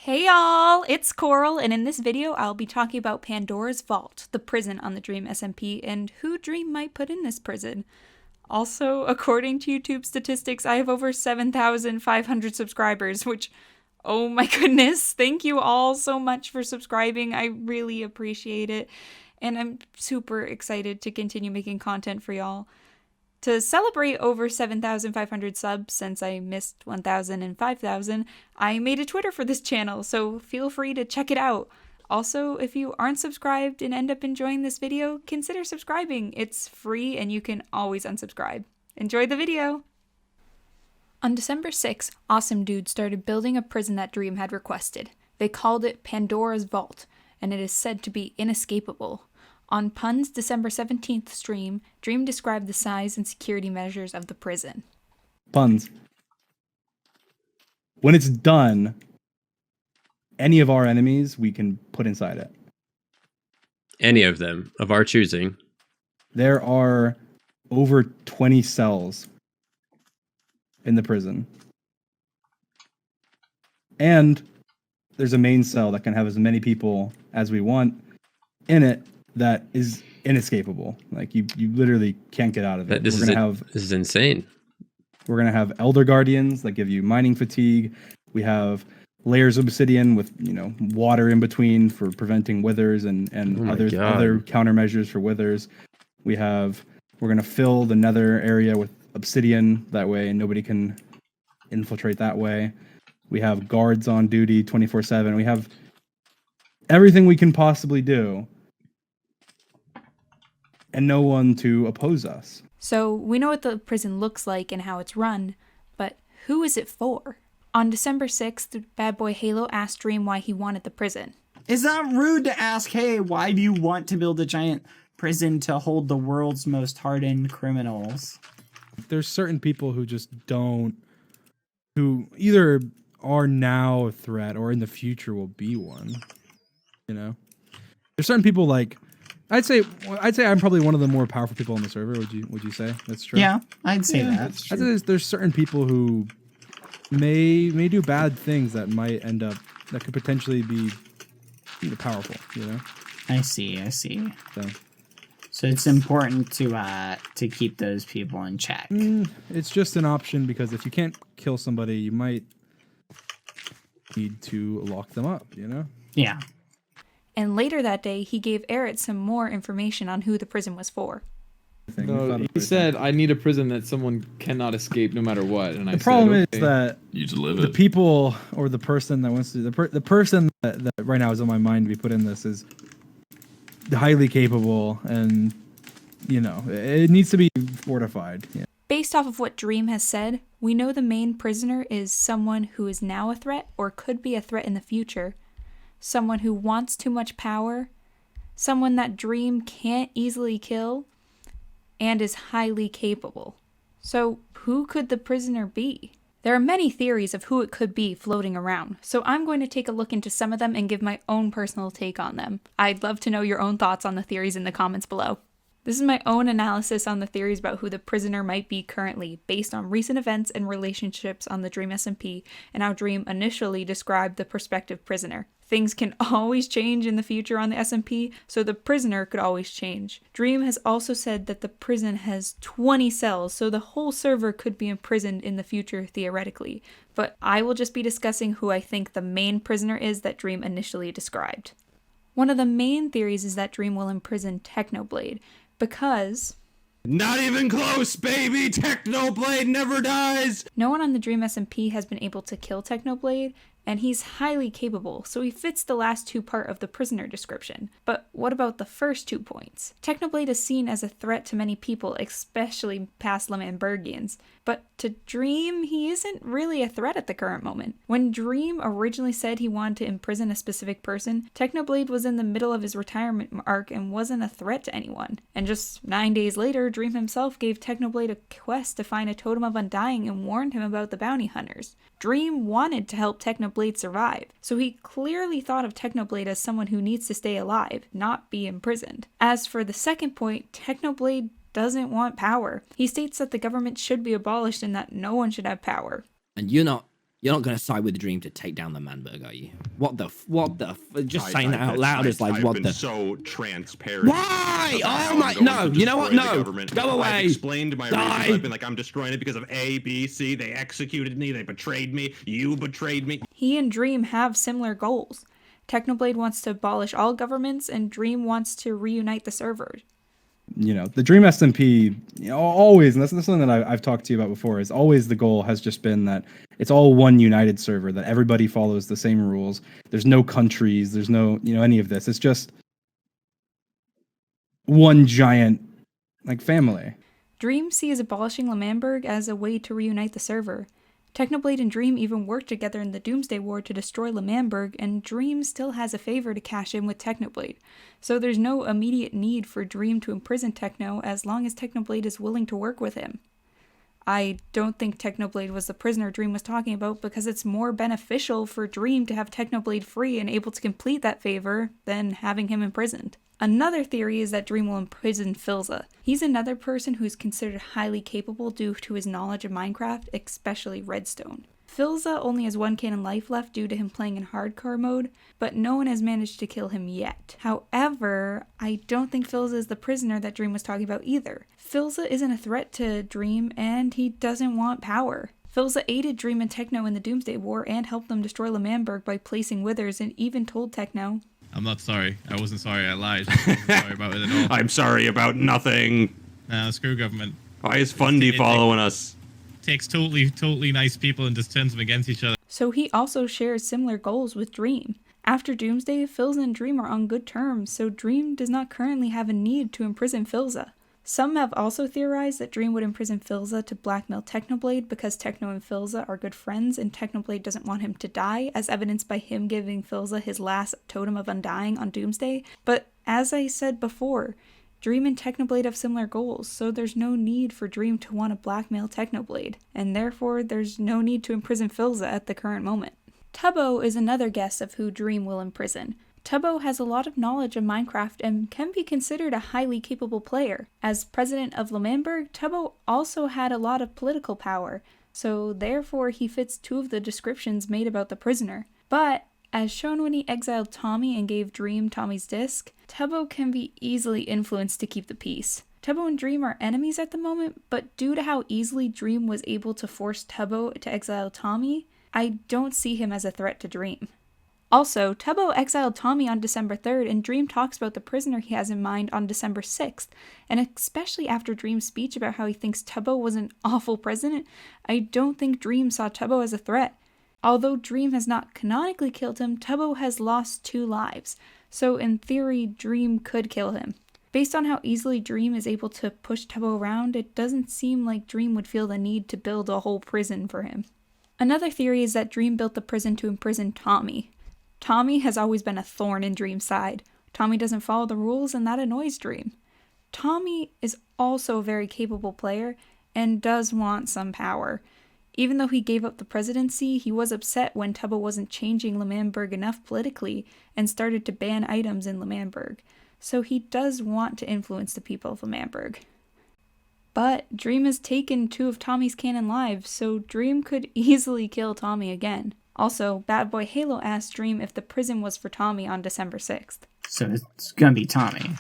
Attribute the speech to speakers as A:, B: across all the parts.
A: Hey y'all, it's Coral, and in this video I'll be talking about Pandora's Vault, the prison on the Dream SMP, and who Dream might put in this prison. Also, according to YouTube statistics, I have over 7,500 subscribers, which, oh my goodness, thank you all so much for subscribing. I really appreciate it, and I'm super excited to continue making content for y'all. To celebrate over 7,500 subs, since I missed 1,000 and 5,000, I made a Twitter for this channel, so feel free to check it out. Also, if you aren't subscribed and end up enjoying this video, consider subscribing. It's free and you can always unsubscribe. Enjoy the video! On December 6, Awesamdude started building a prison that Dream had requested. They called it Pandora's Vault, and it is said to be inescapable. On Pun's December 17th stream, Dream described the size and security measures of the prison.
B: Puns. When it's done, any of our enemies we can put inside it.
C: Any of them, of our choosing.
B: There are over 20 cells in the prison. And there's a main cell that can have as many people as we want in it that is inescapable. Like you literally can't get out of it.
C: This is insane.
B: We're gonna have elder guardians that give you mining fatigue. We have layers of obsidian with water in between for preventing withers and other countermeasures for withers. We're gonna fill the nether area with obsidian that way, and nobody can infiltrate that way. We have guards on duty 24/7. We have everything we can possibly do, and no one to oppose us.
A: So we know what the prison looks like and how it's run, but who is it for? On December 6th, Bad Boy Halo asked Dream why he wanted the prison.
D: Is that rude to ask, hey, why do you want to build a giant prison to hold the world's most hardened criminals?
E: There's certain people who just who either are now a threat or in the future will be one. There's certain people like, I'd say I'm probably one of the more powerful people on the server. Would you say that's true?
D: Yeah, I'd say that.
E: I'd say there's certain people who may do bad things that might end up that could potentially be powerful.
D: I see. So it's important to keep those people in check.
E: It's just an option because if you can't kill somebody, you might need to lock them up.
D: Yeah.
A: And later that day, he gave Eric some more information on who the prison was for.
F: No, he said, I need a prison that someone cannot escape no matter what. And
B: the problem is that
G: you just live
B: the people or the person that wants to, the person that right now is on my mind to be put in this is highly capable, and it needs to be fortified. Yeah.
A: Based off of what Dream has said, we know the main prisoner is someone who is now a threat or could be a threat in the future. Someone who wants too much power, someone that Dream can't easily kill, and is highly capable. So who could the prisoner be? There are many theories of who it could be floating around, so I'm going to take a look into some of them and give my own personal take on them. I'd love to know your own thoughts on the theories in the comments below. This is my own analysis on the theories about who the prisoner might be currently, based on recent events and relationships on the Dream SMP, and how Dream initially described the prospective prisoner. Things can always change in the future on the SMP, so the prisoner could always change. Dream has also said that the prison has 20 cells, so the whole server could be imprisoned in the future theoretically. But I will just be discussing who I think the main prisoner is that Dream initially described. One of the main theories is that Dream will imprison Technoblade, because
G: not even close, baby! Technoblade never dies!
A: No one on the Dream SMP has been able to kill Technoblade, and he's highly capable, so he fits the last two part of the prisoner description. But what about the first 2 points? Technoblade is seen as a threat to many people, especially past Lambergians. But to Dream, he isn't really a threat at the current moment. When Dream originally said he wanted to imprison a specific person, Technoblade was in the middle of his retirement arc and wasn't a threat to anyone. And just 9 days later, Dream himself gave Technoblade a quest to find a Totem of Undying and warned him about the bounty hunters. Dream wanted to help Technoblade survive, so he clearly thought of Technoblade as someone who needs to stay alive, not be imprisoned. As for the second point, Technoblade doesn't want power. He states that the government should be abolished and that no one should have power.
G: And
H: You're not going to side with Dream to take down the Manberg, are you? Just saying that out loud is like, what the?
G: So transparent.
H: Why? Oh my, no, you know what? No, go away.
G: I've explained my reasons. I've been like, I'm destroying it because of A, B, C. They executed me. They betrayed me. You betrayed me.
A: He and Dream have similar goals. Technoblade wants to abolish all governments, and Dream wants to reunite the servers.
B: You know, the Dream SMP, always, and that's something that I've talked to you about before, is always the goal has just been that it's all one united server, that everybody follows the same rules. There's no countries, there's no, any of this. It's just one giant, family.
A: Dream sees abolishing L'Manberg as a way to reunite the server. Technoblade and Dream even worked together in the Doomsday War to destroy L'Manberg, and Dream still has a favor to cash in with Technoblade. So there's no immediate need for Dream to imprison Techno as long as Technoblade is willing to work with him. I don't think Technoblade was the prisoner Dream was talking about because it's more beneficial for Dream to have Technoblade free and able to complete that favor than having him imprisoned. Another theory is that Dream will imprison Philza. He's another person who's considered highly capable due to his knowledge of Minecraft, especially Redstone. Philza only has 1 cannon life left due to him playing in hardcore mode, but no one has managed to kill him yet. However, I don't think Philza is the prisoner that Dream was talking about either. Philza isn't a threat to Dream, and he doesn't want power. Philza aided Dream and Techno in the Doomsday War and helped them destroy L'Manberg by placing withers, and even told Techno,
I: I'm not sorry. I wasn't sorry. I lied. I wasn't sorry about it at all.
G: I'm sorry about nothing.
I: Screw government.
G: Why is Fundy following us?
I: Takes totally nice people and just turns them against each other.
A: So he also shares similar goals with Dream. After Doomsday, Philza and Dream are on good terms, so Dream does not currently have a need to imprison Philza. Some have also theorized that Dream would imprison Philza to blackmail Technoblade because Techno and Philza are good friends and Technoblade doesn't want him to die, as evidenced by him giving Philza his last totem of undying on Doomsday. But as I said before, Dream and Technoblade have similar goals, so there's no need for Dream to want to blackmail Technoblade, and therefore there's no need to imprison Philza at the current moment. Tubbo is another guess of who Dream will imprison. Tubbo has a lot of knowledge of Minecraft and can be considered a highly capable player. As president of L'Manberg, Tubbo also had a lot of political power, so therefore he fits 2 of the descriptions made about the prisoner. But, as shown when he exiled Tommy and gave Dream Tommy's disc, Tubbo can be easily influenced to keep the peace. Tubbo and Dream are enemies at the moment, but due to how easily Dream was able to force Tubbo to exile Tommy, I don't see him as a threat to Dream. Also, Tubbo exiled Tommy on December 3rd, and Dream talks about the prisoner he has in mind on December 6th, and especially after Dream's speech about how he thinks Tubbo was an awful president, I don't think Dream saw Tubbo as a threat. Although Dream has not canonically killed him, Tubbo has lost 2 lives, so in theory, Dream could kill him. Based on how easily Dream is able to push Tubbo around, it doesn't seem like Dream would feel the need to build a whole prison for him. Another theory is that Dream built the prison to imprison Tommy. Tommy has always been a thorn in Dream's side. Tommy doesn't follow the rules, and that annoys Dream. Tommy is also a very capable player and does want some power. Even though he gave up the presidency, he was upset when Tubbo wasn't changing L'Manberg enough politically and started to ban items in L'Manberg. So he does want to influence the people of L'Manberg. But Dream has taken 2 of Tommy's canon lives, so Dream could easily kill Tommy again. Also, Bad Boy Halo asked Dream if the prison was for Tommy on December 6th.
D: So it's gonna be Tommy.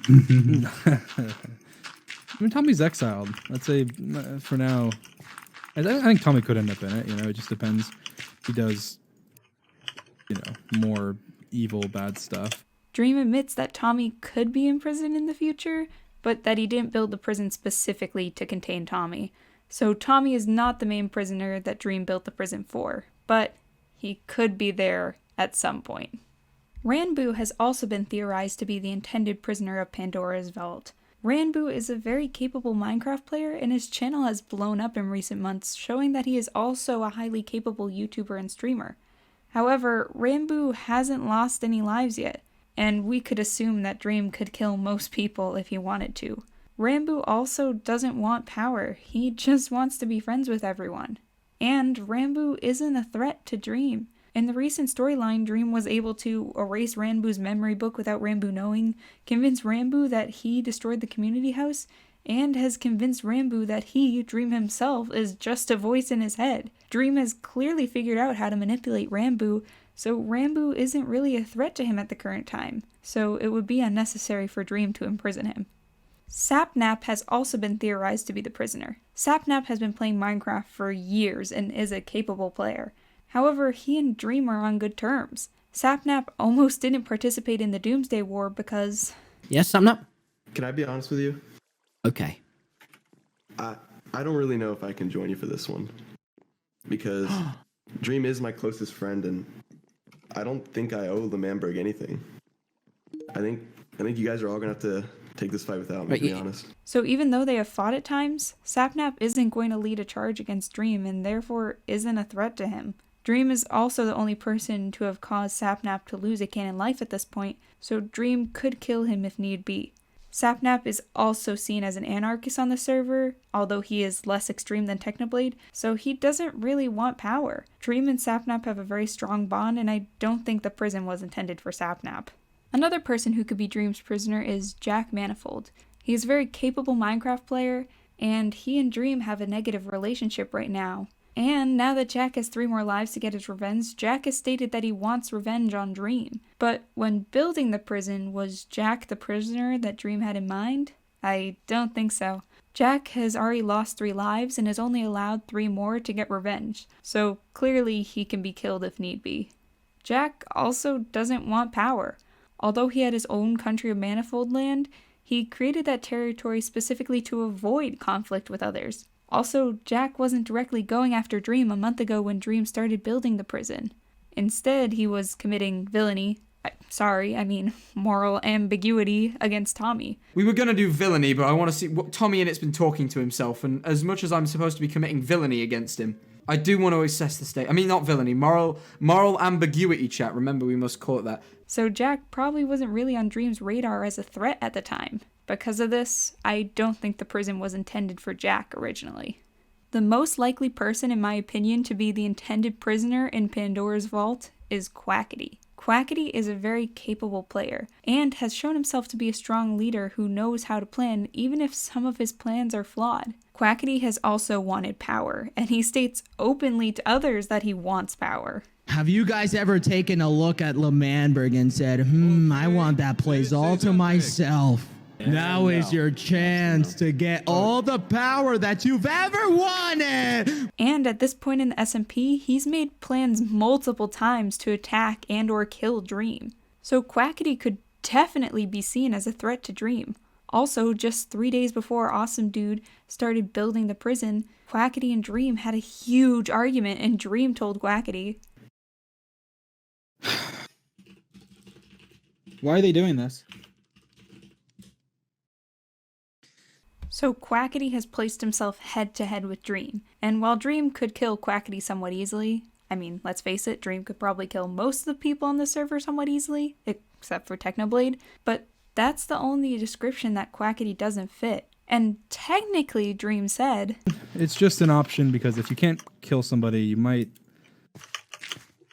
E: I mean, Tommy's exiled. Let's say, for now, I think Tommy could end up in it. It just depends. He does, more evil, bad stuff.
A: Dream admits that Tommy could be in prison in the future, but that he didn't build the prison specifically to contain Tommy. So Tommy is not the main prisoner that Dream built the prison for, but he could be there at some point. Ranboo has also been theorized to be the intended prisoner of Pandora's vault. Ranboo is a very capable Minecraft player, and his channel has blown up in recent months, showing that he is also a highly capable YouTuber and streamer. However, Ranboo hasn't lost any lives yet, and we could assume that Dream could kill most people if he wanted to. Ranboo also doesn't want power, he just wants to be friends with everyone. And Ranboo isn't a threat to Dream. In the recent storyline, Dream was able to erase Ranboo's memory book without Ranboo knowing, convince Ranboo that he destroyed the community house, and has convinced Ranboo that he, Dream himself, is just a voice in his head. Dream has clearly figured out how to manipulate Ranboo, so Ranboo isn't really a threat to him at the current time, so it would be unnecessary for Dream to imprison him. Sapnap has also been theorized to be the prisoner. Sapnap has been playing Minecraft for years and is a capable player. However, he and Dream are on good terms. Sapnap almost didn't participate in the Doomsday War because...
H: Yes, Sapnap?
J: Can I be honest with you?
H: Okay.
J: I don't really know if I can join you for this one. Because Dream is my closest friend, and I don't think I owe the Manberg anything. I think you guys are all going to have to take this fight without me, to be honest.
A: So even though they have fought at times, Sapnap isn't going to lead a charge against Dream and therefore isn't a threat to him. Dream is also the only person to have caused Sapnap to lose a canon life at this point, so Dream could kill him if need be. Sapnap is also seen as an anarchist on the server, although he is less extreme than Technoblade, so he doesn't really want power. Dream and Sapnap have a very strong bond, and I don't think the prison was intended for Sapnap. Another person who could be Dream's prisoner is Jack Manifold. He is a very capable Minecraft player, and he and Dream have a negative relationship right now. And now that Jack has 3 more lives to get his revenge, Jack has stated that he wants revenge on Dream. But when building the prison, was Jack the prisoner that Dream had in mind? I don't think so. Jack has already lost 3 lives and is only allowed 3 more to get revenge, so clearly he can be killed if need be. Jack also doesn't want power. Although he had his own country of Manifold land, he created that territory specifically to avoid conflict with others. Also, Jack wasn't directly going after Dream a month ago when Dream started building the prison. Instead, he was committing moral ambiguity against Tommy.
K: We were going to do villainy, but I want to see what TommyInnit's been talking to himself, and as much as I'm supposed to be committing villainy against him, I do want to assess the state. I mean, not villainy, moral ambiguity, chat. Remember, we must call it that.
A: So Jack probably wasn't really on Dream's radar as a threat at the time. Because of this, I don't think the prison was intended for Jack originally. The most likely person, in my opinion, to be the intended prisoner in Pandora's vault is Quackity. Quackity is a very capable player, and has shown himself to be a strong leader who knows how to plan even if some of his plans are flawed. Quackity has also wanted power, and he states openly to others that he wants power.
L: Have you guys ever taken a look at Manberg and said, I want that place all to myself? Now is your chance to get all the power that you've ever wanted!
A: And at this point in the SMP, he's made plans multiple times to attack and or kill Dream. So Quackity could definitely be seen as a threat to Dream. Also, just 3 days before Awesamdude started building the prison, Quackity and Dream had a huge argument and Dream told Quackity,
B: "Why are they doing this?"
A: So Quackity has placed himself head-to-head with Dream, and while Dream could kill Quackity somewhat easily, I mean, let's face it, Dream could probably kill most of the people on the server somewhat easily, except for Technoblade, but that's the only description that Quackity doesn't fit. And technically, Dream said...
E: It's just an option because if you can't kill somebody, you might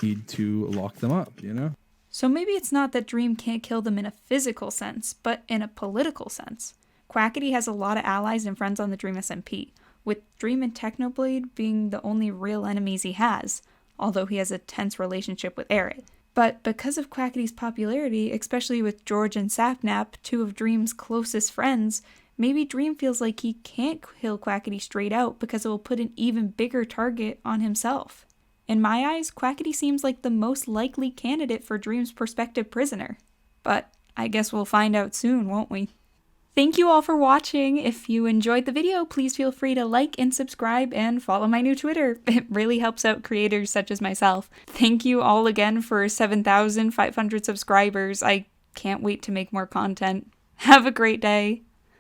E: need to lock them up, you know?
A: So maybe it's not that Dream can't kill them in a physical sense, but in a political sense. Quackity has a lot of allies and friends on the Dream SMP, with Dream and Technoblade being the only real enemies he has, although he has a tense relationship with Arid. But because of Quackity's popularity, especially with George and Sapnap, 2 of Dream's closest friends, maybe Dream feels like he can't kill Quackity straight out because it will put an even bigger target on himself. In my eyes, Quackity seems like the most likely candidate for Dream's prospective prisoner. But I guess we'll find out soon, won't we? Thank you all for watching. If you enjoyed the video, please feel free to like and subscribe and follow my new Twitter. It really helps out creators such as myself. Thank you all again for 7,500 subscribers. I can't wait to make more content. Have a great day.